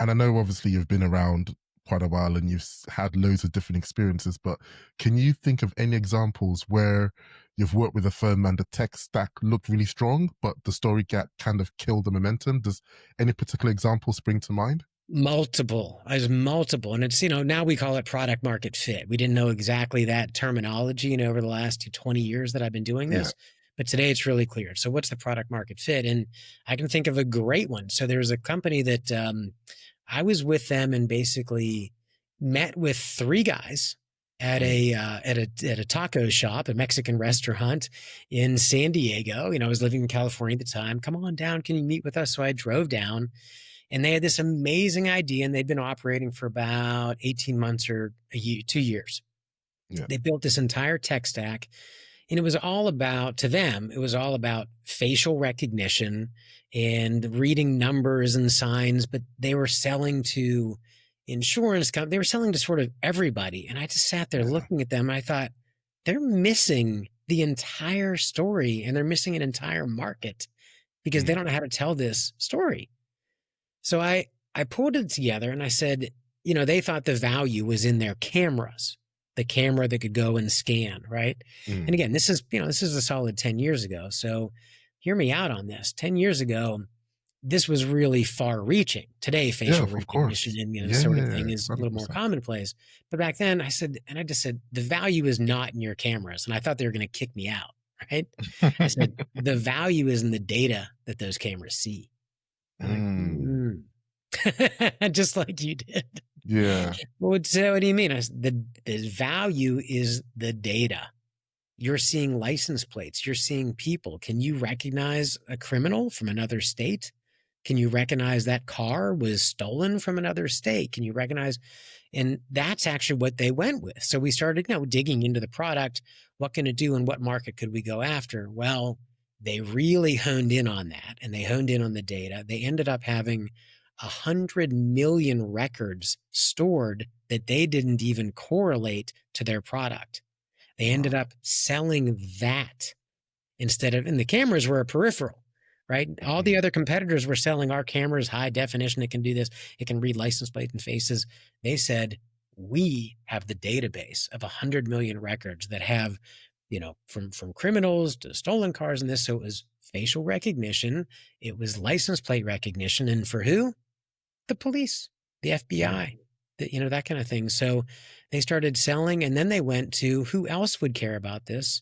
And I know obviously you've been around quite a while and you've had loads of different experiences, but can you think of any examples where you've worked with a firm and the tech stack looked really strong, but the story gap kind of killed the momentum? Does any particular example spring to mind? Multiple. There's multiple. And it's, now we call it product market fit. We didn't know exactly that terminology, over the last 20 years that I've been doing Yeah. this. But today it's really clear. So what's the product market fit? And I can think of a great one. So there's a company that I was with them and basically met with three guys at Mm. a taco shop, a Mexican restaurant in San Diego. I was living in California at the time. Come on down, can you meet with us? So I drove down, and they had this amazing idea, and they'd been operating for about 18 months or a year, 2 years. Yeah. They built this entire tech stack, and it was all about, to them, it was all about facial recognition and reading numbers and signs, but they were selling to insurance companies. They were selling to sort of everybody. And I just sat there Yeah. looking at them, and I thought, they're missing the entire story, and they're missing an entire market because they Mm. don't know how to tell this story. So I pulled it together and I said, they thought the value was in their cameras, the camera that could go and scan, right? And Mm. again, this is a solid 10 years ago. So hear me out on this. 10 years ago, this was really far reaching. Today, Yeah, facial of recognition course. and this Yeah, sort of thing is a little more 100%. commonplace. But back then I just said, the value is not in your cameras. And I thought they were going to kick me out, right? I said, the value is in the data that those cameras see. They're like, Mm. just like you did. Yeah. What do you mean? I said, the value is the data. You're seeing license plates. You're seeing people. Can you recognize a criminal from another state? Can you recognize that car was stolen from another state? Can you recognize? And that's actually what they went with. So we started, digging into the product. What can it do and what market could we go after? Well, they really honed in on that, and they honed in on the data. They ended up having 100 million records stored that they didn't even correlate to their product. They ended Wow. up selling that instead of, and the cameras were a peripheral, right? All the Mm. other competitors were selling our cameras, high definition. It can do this. It can read license plate and faces. They said, we have the database of 100 million records that have, from criminals to stolen cars and this. So it was facial recognition. It was license plate recognition. And for who? The police, the Yeah. FBI, that kind of thing. So they started selling, and then they went to, who else would care about this?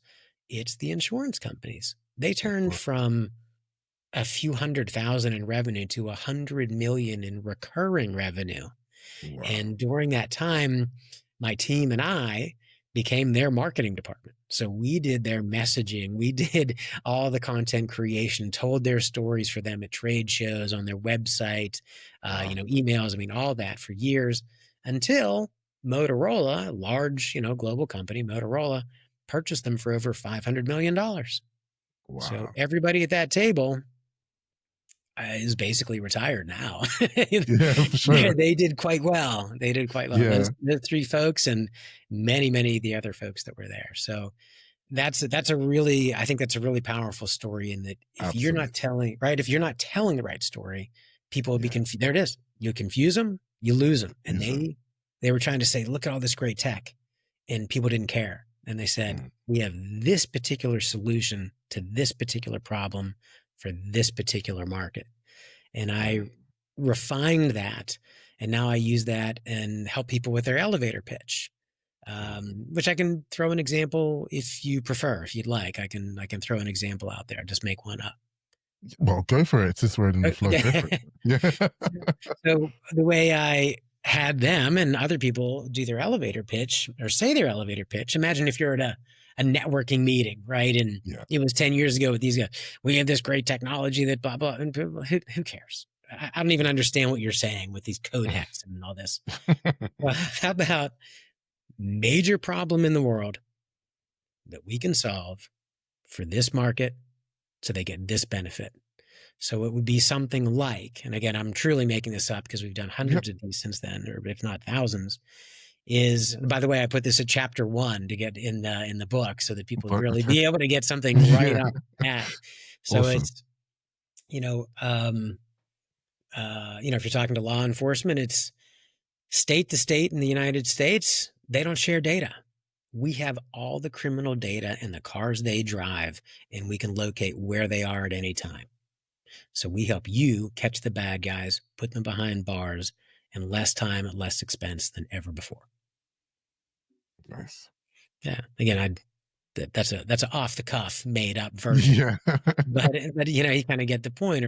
It's the insurance companies. They Of turned course. from a few 100,000 in revenue to 100 million in recurring revenue. Wow. And during that time, my team and I became their marketing department. So we did their messaging. We did all the content creation, told their stories for them at trade shows, on their website, Wow. emails. I mean, all that for years until Motorola, a large, global company, Motorola, purchased them for over $500 million. So Wow. everybody at that table is basically retired now. Yeah, for Yeah, sure. they did quite well. They did quite well. Yeah, Those three folks and many, many of the other folks that were there. So that's a really, I think that's a really powerful story in that if you're not absolutely. telling, right, if you're not telling the right story, people will be Yeah. confused. There it is. You confuse them, you lose them. And Use them. they were trying to say, look at all this great tech, and people didn't care. And they said, Mm. we have this particular solution to this particular problem for this particular market. And I Mm. refined that. And now I use that and help people with their elevator pitch. Mm. Which I can throw an example if you prefer, if you'd like. I can throw an example out there. Just make one up. Well, go for it. Since we're in the flow, go for it. Okay. Yeah. So the way I had them and other people do their elevator pitch or say their elevator pitch. Imagine if you're at a networking meeting, right? And Yeah. it was 10 years ago with these guys. We have this great technology that blah, blah. And who cares? I don't even understand what you're saying with these code hacks and all this. Well, how about major problem in the world that we can solve for this market so they get this benefit? So it would be something like, and again, I'm truly making this up because we've done Yep. hundreds of these since then, or if not thousands, is, by the way, I put this at chapter 1 to get in the book so that people would But really okay. be able to get something right Yeah. off the bat. So Awesome. it's, you know, um, If you're talking to law enforcement, it's state to state in the United States, they don't share data. We have all the criminal data and the cars they drive, and we can locate where they are at any time. So we help you catch the bad guys, put them behind bars in less time at less expense than ever before. Nice. Yeah. Again, that's a off the cuff made up version, Yeah. but you kind of get the point.